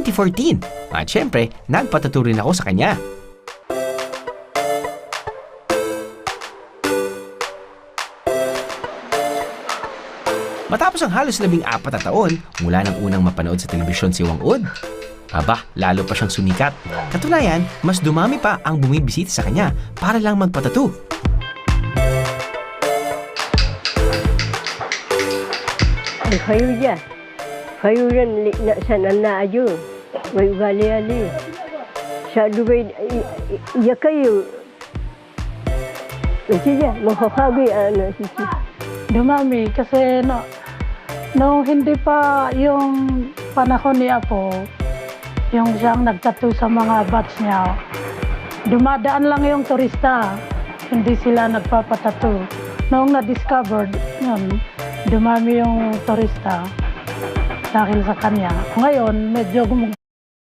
2014. At syempre, nagpatattoo rin ako sa kanya. Matapos ang halos 14 na taon mula nang unang mapanood sa telebisyon si Wang Ud, aba, lalo pa siyang sumikat. Katunayan, mas dumami pa ang bumibisita sa kanya para lang magpatattoo. Kayo dyan. Kayo rin sa nanaayo. May ugali-ali. Sa Dubai, iya kayo. Sige, makakagay sige. Dumami kasi nung hindi pa yung panahon ni Apo, yung siyang nagtattoo sa mga batch niya, dumadaan lang yung turista, hindi sila nagpapatattoo. Noong na-discovered, yun, dumami yung turista dahil sa kanya. Ngayon, medyo